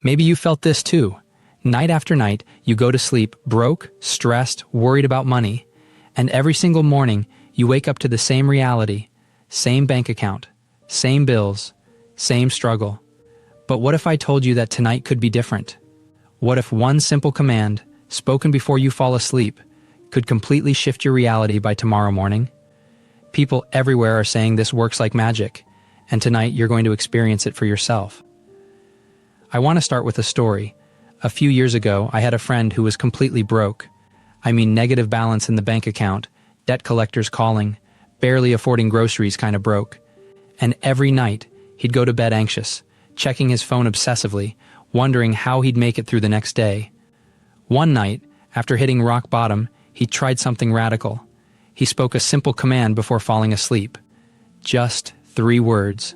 Maybe you felt this too. Night after night, you go to sleep broke, stressed, worried about money, and every single morning, you wake up to the same reality, same bank account, same bills, same struggle. But what if I told you that tonight could be different? What if one simple command, spoken before you fall asleep, could completely shift your reality by tomorrow morning? People everywhere are saying this works like magic, and tonight you're going to experience it for yourself. I want to start with a story. A few years ago, I had a friend who was completely broke. I mean, negative balance in the bank account, debt collectors calling, barely affording groceries kind of broke. And every night, he'd go to bed anxious, checking his phone obsessively, wondering how he'd make it through the next day. One night, after hitting rock bottom, he tried something radical. He spoke a simple command before falling asleep. Just 3 words.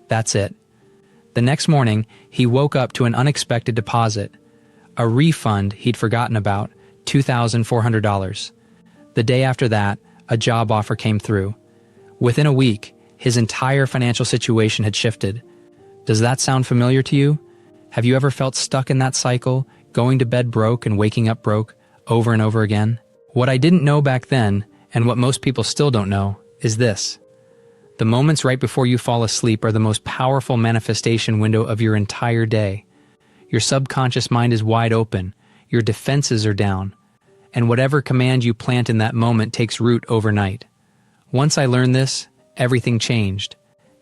That's it. The next morning, he woke up to an unexpected deposit. A refund he'd forgotten about, $2,400. The day after that, a job offer came through. Within a week, his entire financial situation had shifted. Does that sound familiar to you? Have you ever felt stuck in that cycle, going to bed broke and waking up broke, over and over again? What I didn't know back then, and what most people still don't know, is this. The moments right before you fall asleep are the most powerful manifestation window of your entire day. Your subconscious mind is wide open, your defenses are down, and whatever command you plant in that moment takes root overnight. Once I learned this, everything changed.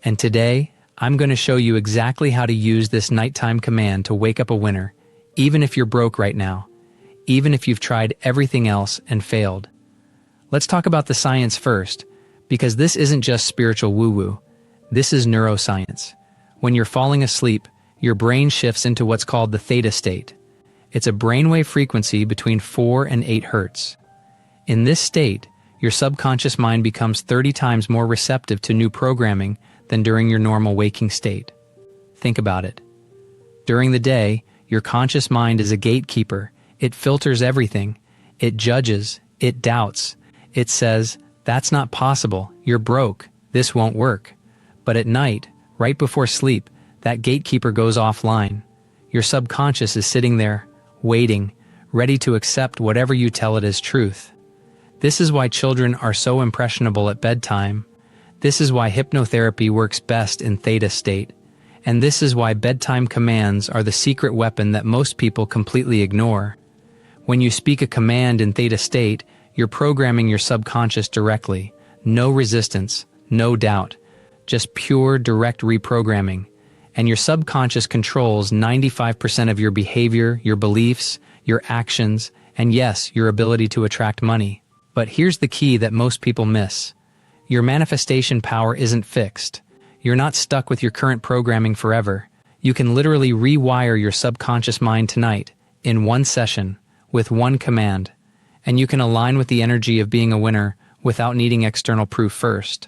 And today, I'm going to show you exactly how to use this nighttime command to wake up a winner, even if you're broke right now, even if you've tried everything else and failed. Let's talk about the science first, because this isn't just spiritual woo-woo. This is neuroscience. When you're falling asleep, your brain shifts into what's called the theta state. It's a brainwave frequency between 4 and 8 hertz. In this state, your subconscious mind becomes 30 times more receptive to new programming than during your normal waking state. Think about it. During the day, your conscious mind is a gatekeeper. It filters everything. It judges. It doubts. It says, "That's not possible. You're broke. This won't work." But at night, right before sleep, that gatekeeper goes offline. Your subconscious is sitting there, waiting, ready to accept whatever you tell it as truth. This is why children are so impressionable at bedtime. This is why hypnotherapy works best in theta state. And this is why bedtime commands are the secret weapon that most people completely ignore. When you speak a command in theta state, you're programming your subconscious directly. No resistance, no doubt, just pure direct reprogramming. And your subconscious controls 95% of your behavior, your beliefs, your actions, and yes, your ability to attract money. But here's the key that most people miss. Your manifestation power isn't fixed. You're not stuck with your current programming forever. You can literally rewire your subconscious mind tonight, in one session, with one command. And you can align with the energy of being a winner without needing external proof first.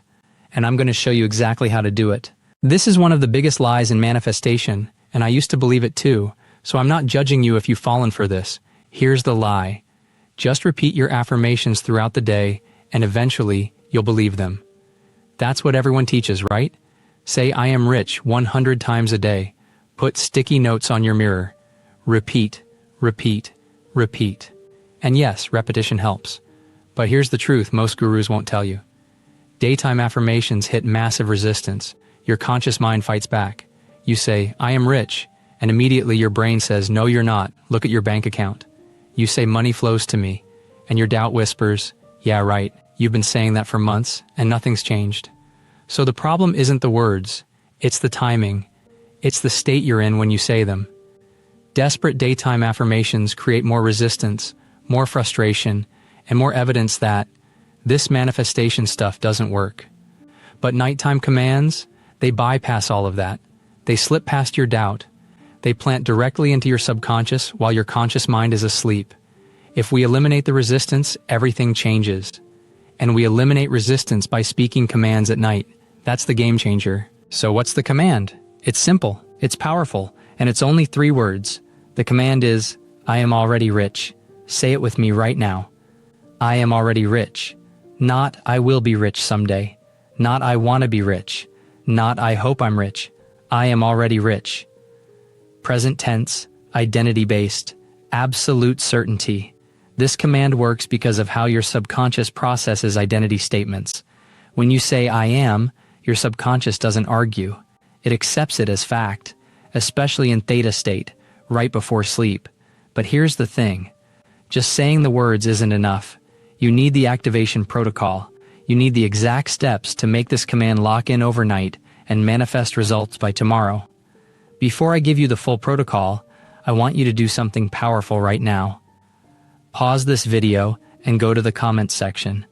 And I'm going to show you exactly how to do it. This is one of the biggest lies in manifestation, and I used to believe it too, so I'm not judging you if you've fallen for this. Here's the lie. Just repeat your affirmations throughout the day, and eventually, you'll believe them. That's what everyone teaches, right? Say, "I am rich" 100 times a day. Put sticky notes on your mirror. Repeat, repeat, repeat. And yes, repetition helps. But here's the truth most gurus won't tell you. Daytime affirmations hit massive resistance. Your conscious mind fights back. You say, "I am rich," and immediately your brain says, "No, you're not. Look at your bank account." You say, "Money flows to me," and your doubt whispers, "Yeah, right. You've been saying that for months, and nothing's changed." So the problem isn't the words. It's the timing. It's the state you're in when you say them. Desperate daytime affirmations create more resistance, more frustration, and more evidence that this manifestation stuff doesn't work. But nighttime commands, they bypass all of that. They slip past your doubt. They plant directly into your subconscious while your conscious mind is asleep. If we eliminate the resistance, everything changes. And we eliminate resistance by speaking commands at night. That's the game changer. So what's the command? It's simple, it's powerful, and it's only 3 words. The command is, "I am already rich." Say it with me right now. I am already rich. Not "I will be rich someday." Not "I want to be rich." Not "I hope I'm rich." I am already rich. present tense, identity-based, absolute certainty. This command works because of how your subconscious processes identity statements. When you say I am, your subconscious doesn't argue. It accepts it as fact, especially in theta state, right before sleep. But here's the thing. Just saying the words isn't enough. You need the activation protocol. You need the exact steps to make this command lock in overnight and manifest results by tomorrow. Before I give you the full protocol, I want you to do something powerful right now. Pause this video and go to the comments section.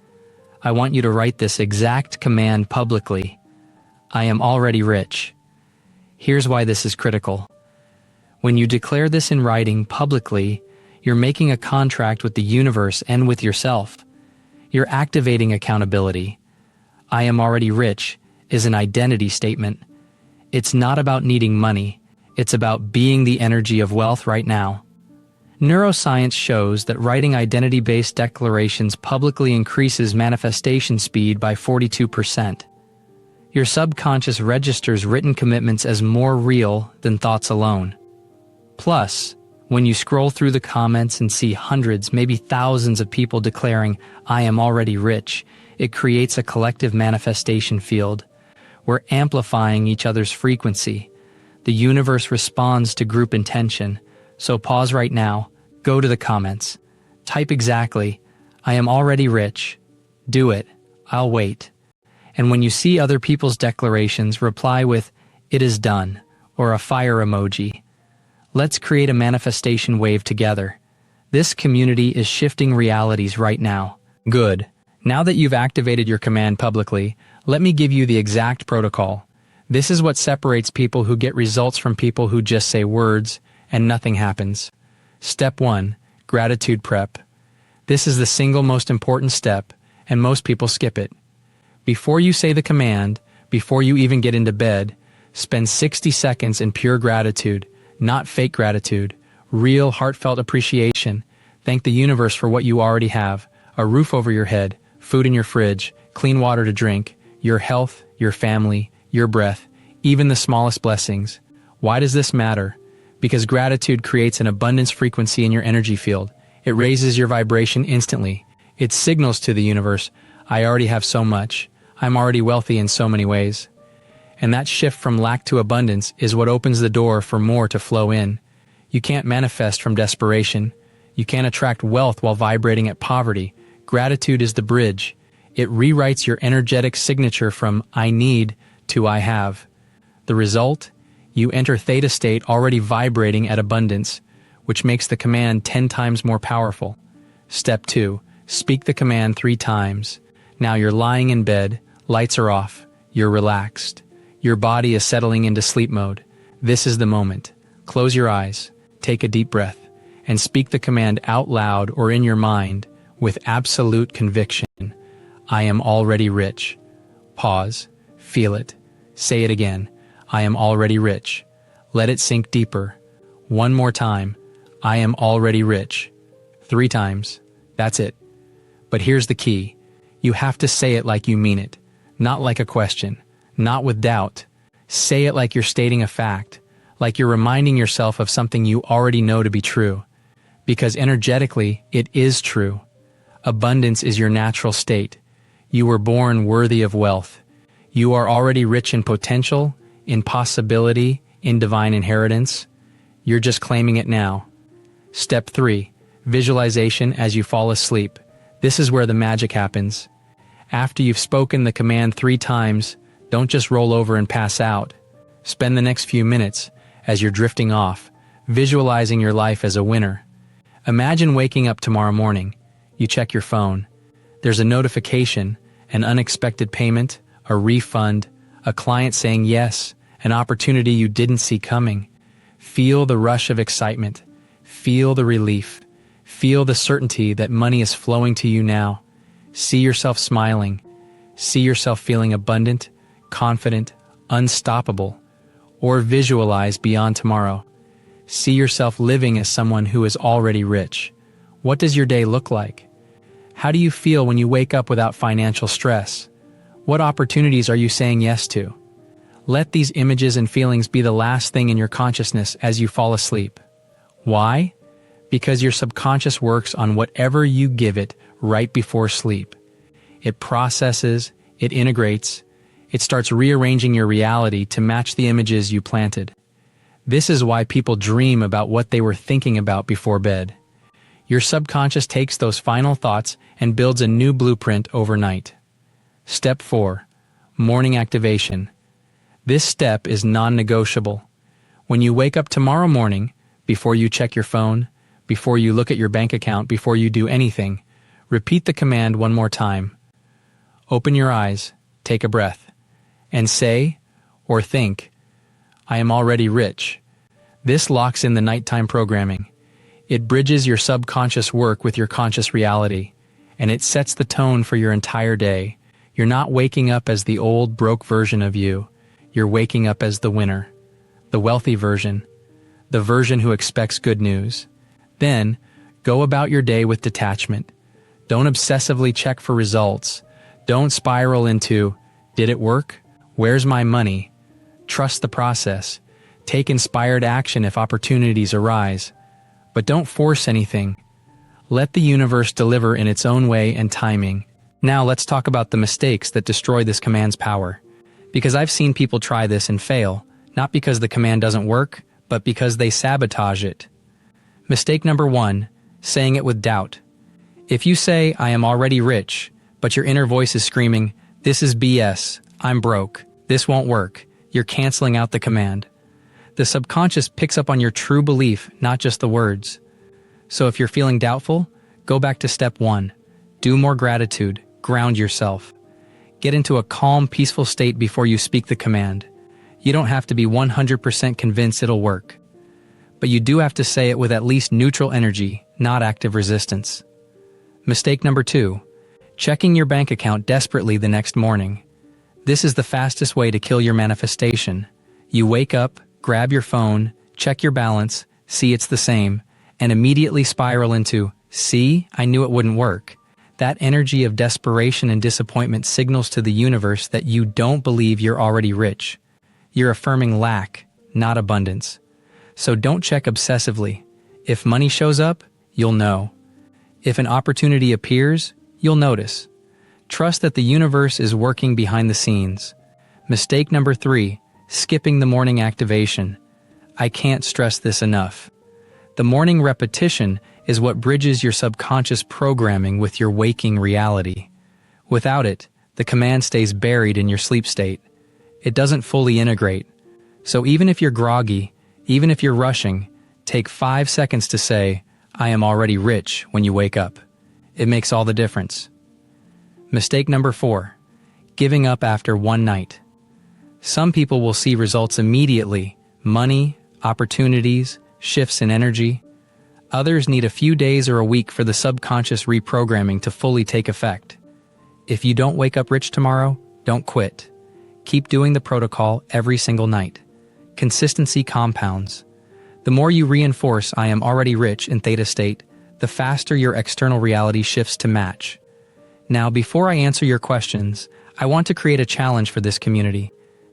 I want you to write this exact command publicly. I am already rich. Here's why this is critical. When you declare this in writing publicly, you're making a contract with the universe and with yourself. You're activating accountability. I am already rich is an identity statement. It's not about needing money. It's about being the energy of wealth right now. Neuroscience shows that writing identity-based declarations publicly increases manifestation speed by 42%. Your subconscious registers written commitments as more real than thoughts alone. Plus, when you scroll through the comments and see hundreds, maybe thousands of people declaring, I am already rich, it creates a collective manifestation field. We're amplifying each other's frequency. The universe responds to group intention. So pause right now, go to the comments. Type exactly, I am already rich. Do it. I'll wait. And when you see other people's declarations, reply with, it is done, or a fire emoji. Let's create a manifestation wave together. This community is shifting realities right now. Good. Now that you've activated your command publicly, let me give you the exact protocol. This is what separates people who get results from people who just say words and nothing happens. Step 1. Gratitude prep. This is the single most important step, and most people skip it. Before you say the command, before you even get into bed, spend 60 seconds in pure gratitude, not fake gratitude, real heartfelt appreciation. Thank the universe for what you already have: a roof over your head, food in your fridge, clean water to drink, your health, your family, your breath, even the smallest blessings. Why does this matter? Because gratitude creates an abundance frequency in your energy field. It raises your vibration instantly. It signals to the universe, I already have so much. I'm already wealthy in so many ways. And that shift from lack to abundance is what opens the door for more to flow in. You can't manifest from desperation. You can't attract wealth while vibrating at poverty. Gratitude is the bridge. It rewrites your energetic signature from I need to I have. The result? You enter theta state already vibrating at abundance, which makes the command 10 times more powerful. Step 2. Speak the command 3 times. Now you're lying in bed, lights are off, you're relaxed. Your body is settling into sleep mode. This is the moment. Close your eyes, take a deep breath, and speak the command out loud or in your mind with absolute conviction. I am already rich. Pause, feel it, say it again. I am already rich. Let it sink deeper. One more time. I am already rich. 3 times. That's it. But here's the key. You have to say it like you mean it, not like a question, not with doubt. Say it like you're stating a fact, like you're reminding yourself of something you already know to be true. Because energetically, it is true. Abundance is your natural state. You were born worthy of wealth. You are already rich in potential, in possibility, in divine inheritance. You're just claiming it now. Step 3. Visualization as you fall asleep. This is where the magic happens. After you've spoken the command 3 times, don't just roll over and pass out. Spend the next few minutes, as you're drifting off, visualizing your life as a winner. Imagine waking up tomorrow morning. You check your phone. There's a notification, an unexpected payment, a refund, a client saying yes, an opportunity you didn't see coming. Feel the rush of excitement. Feel the relief. Feel the certainty that money is flowing to you now. See yourself smiling. See yourself feeling abundant, confident, unstoppable. Or visualize beyond tomorrow. See yourself living as someone who is already rich. What does your day look like? How do you feel when you wake up without financial stress? What opportunities are you saying yes to? Let these images and feelings be the last thing in your consciousness as you fall asleep. Why? Because your subconscious works on whatever you give it right before sleep. It processes, it integrates, it starts rearranging your reality to match the images you planted. This is why people dream about what they were thinking about before bed. Your subconscious takes those final thoughts and builds a new blueprint overnight. Step 4. Morning activation. This step is non-negotiable. When you wake up tomorrow morning, before you check your phone, before you look at your bank account, before you do anything, repeat the command one more time. Open your eyes, take a breath, and say or think, I am already rich. This locks in the nighttime programming. It bridges your subconscious work with your conscious reality, and it sets the tone for your entire day. You're not waking up as the old, broke version of you. You're waking up as the winner, the wealthy version, the version who expects good news. Then, go about your day with detachment. Don't obsessively check for results. Don't spiral into, did it work? Where's my money? Trust the process. Take inspired action if opportunities arise. But don't force anything. Let the universe deliver in its own way and timing. Now let's talk about the mistakes that destroy this command's power. Because I've seen people try this and fail, not because the command doesn't work, but because they sabotage it. Mistake number 1, saying it with doubt. If you say, I am already rich, but your inner voice is screaming, this is BS, I'm broke, this won't work, you're canceling out the command. The subconscious picks up on your true belief, not just the words. So if you're feeling doubtful, go back to step 1. Do more gratitude, ground yourself. Get into a calm, peaceful state before you speak the command. You don't have to be 100% convinced it'll work. But you do have to say it with at least neutral energy, not active resistance. Mistake number 2. Checking your bank account desperately the next morning. This is the fastest way to kill your manifestation. You wake up, grab your phone, check your balance, see it's the same, and immediately spiral into, see, I knew it wouldn't work. That energy of desperation and disappointment signals to the universe that you don't believe you're already rich. You're affirming lack, not abundance. So don't check obsessively. If money shows up, you'll know. If an opportunity appears, you'll notice. Trust that the universe is working behind the scenes. Mistake number 3, skipping the morning activation. I can't stress this enough. The morning repetition is what bridges your subconscious programming with your waking reality. Without it, the command stays buried in your sleep state. It doesn't fully integrate. So even if you're groggy, even if you're rushing, take 5 seconds to say, I am already rich when you wake up. It makes all the difference. Mistake number 4, giving up after one night. Some people will see results immediately, money, opportunities, shifts in energy. Others need a few days or a week for the subconscious reprogramming to fully take effect. If you don't wake up rich tomorrow, don't quit. Keep doing the protocol every single night. Consistency compounds. The more you reinforce I am already rich in theta state, the faster your external reality shifts to match. Now, before I answer your questions, I want to create a challenge for this community.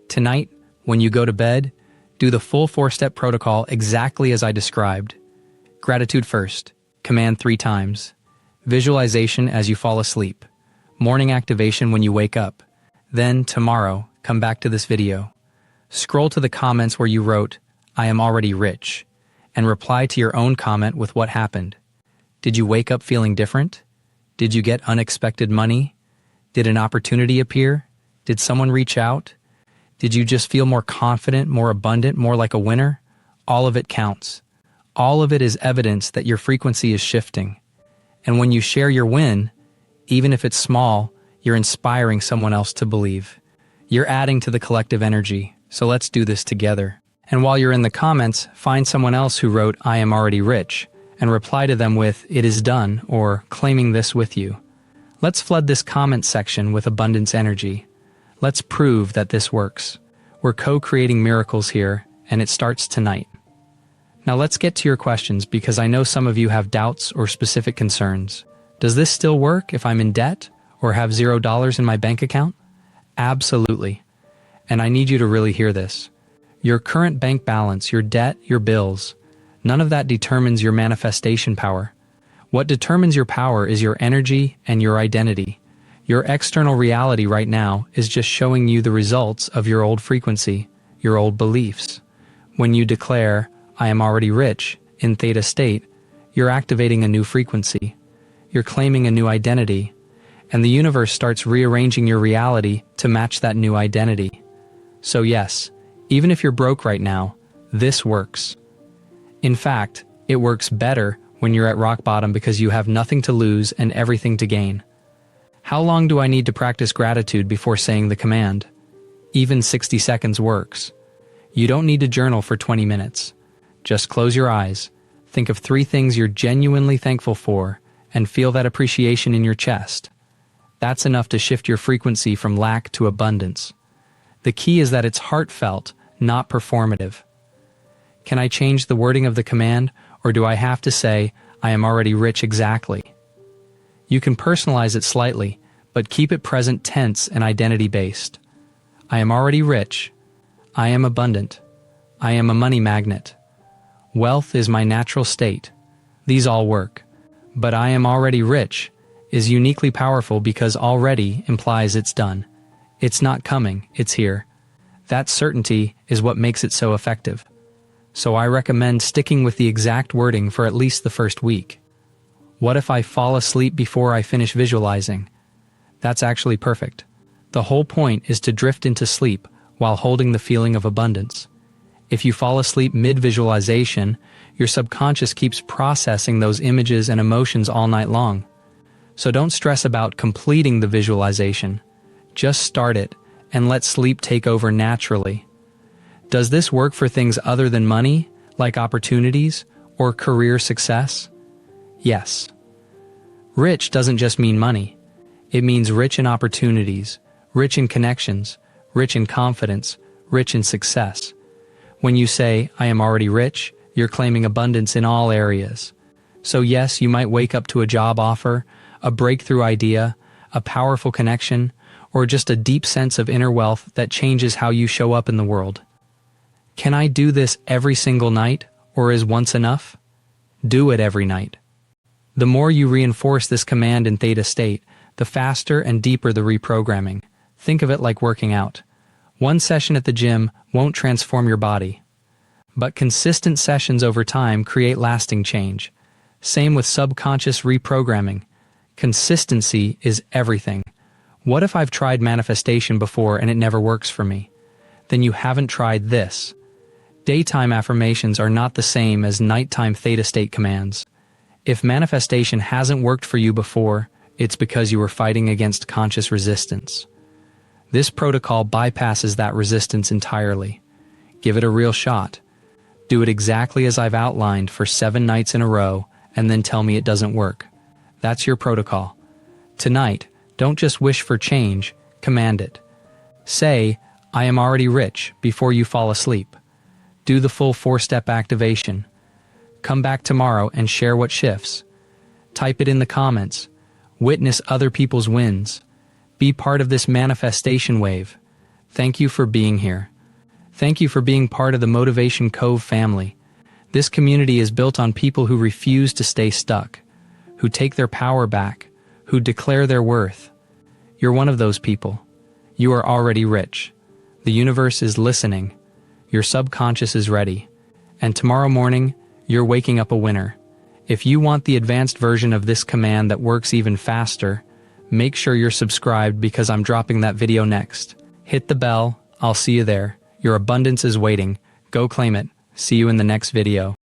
Tonight, when you go to bed, do the full 4-step protocol exactly as I described. Gratitude first. Command 3 times. Visualization as you fall asleep. Morning activation when you wake up. Then, tomorrow, come back to this video. Scroll to the comments where you wrote, I am already rich, and reply to your own comment with what happened. Did you wake up feeling different? Did you get unexpected money? Did an opportunity appear? Did someone reach out? Did you just feel more confident, more abundant, more like a winner? All of it counts. All of it is evidence that your frequency is shifting. And when you share your win, even if it's small, you're inspiring someone else to believe. You're adding to the collective energy, so let's do this together. And while you're in the comments, find someone else who wrote, I am already rich, and reply to them with, it is done, or claiming this with you. Let's flood this comment section with abundance energy. Let's prove that this works. We're co-creating miracles here, and it starts tonight. Now let's get to your questions because I know some of you have doubts or specific concerns. Does this still work if I'm in debt or have $0 in my bank account? Absolutely. And I need you to really hear this. Your current bank balance, your debt, your bills, none of that determines your manifestation power. What determines your power is your energy and your identity. Your external reality right now is just showing you the results of your old frequency, your old beliefs. When you declare, I am already rich, in theta state, you're activating a new frequency. You're claiming a new identity, and the universe starts rearranging your reality to match that new identity. So yes, even if you're broke right now, this works. In fact, it works better when you're at rock bottom because you have nothing to lose and everything to gain. How long do I need to practice gratitude before saying the command? Even 60 seconds works. You don't need to journal for 20 minutes. Just close your eyes, think of 3 things you're genuinely thankful for, and feel that appreciation in your chest. That's enough to shift your frequency from lack to abundance. The key is that it's heartfelt, not performative. Can I change the wording of the command, or do I have to say, I am already rich exactly? You can personalize it slightly, but keep it present tense and identity-based. I am already rich. I am abundant. I am a money magnet. Wealth is my natural state. These all work. But I am already rich is uniquely powerful because already implies it's done. It's not coming, it's here. That certainty is what makes it so effective. So I recommend sticking with the exact wording for at least the first week. What if I fall asleep before I finish visualizing? That's actually perfect. The whole point is to drift into sleep while holding the feeling of abundance. If you fall asleep mid-visualization, your subconscious keeps processing those images and emotions all night long. So don't stress about completing the visualization. Just start it and let sleep take over naturally. Does this work for things other than money, like opportunities or career success? Yes. Rich doesn't just mean money. It means rich in opportunities, rich in connections, rich in confidence, rich in success. When you say, I am already rich, you're claiming abundance in all areas. So yes, you might wake up to a job offer, a breakthrough idea, a powerful connection, or just a deep sense of inner wealth that changes how you show up in the world. Can I do this every single night, or is once enough? Do it every night. The more you reinforce this command in theta state, the faster and deeper the reprogramming. Think of it like working out. One session at the gym won't transform your body. But consistent sessions over time create lasting change. Same with subconscious reprogramming. Consistency is everything. What if I've tried manifestation before and it never works for me? Then you haven't tried this. Daytime affirmations are not the same as nighttime theta state commands. If manifestation hasn't worked for you before, it's because you were fighting against conscious resistance. This protocol bypasses that resistance entirely. Give it a real shot. Do it exactly as I've outlined for 7 nights in a row, and then tell me it doesn't work. That's your protocol. Tonight, don't just wish for change, command it. Say, I am already rich, before you fall asleep. Do the full 4-step activation. Come back tomorrow and share what shifts. Type it in the comments. Witness other people's wins. Be part of this manifestation wave. Thank you for being here. Thank you for being part of the Motivation Cove family. This community is built on people who refuse to stay stuck, who take their power back, who declare their worth. You're one of those people. You are already rich. The universe is listening. Your subconscious is ready. And tomorrow morning, you're waking up a winner. If you want the advanced version of this command that works even faster, make sure you're subscribed because I'm dropping that video next. Hit the bell. I'll see you there. Your abundance is waiting. Go claim it. See you in the next video.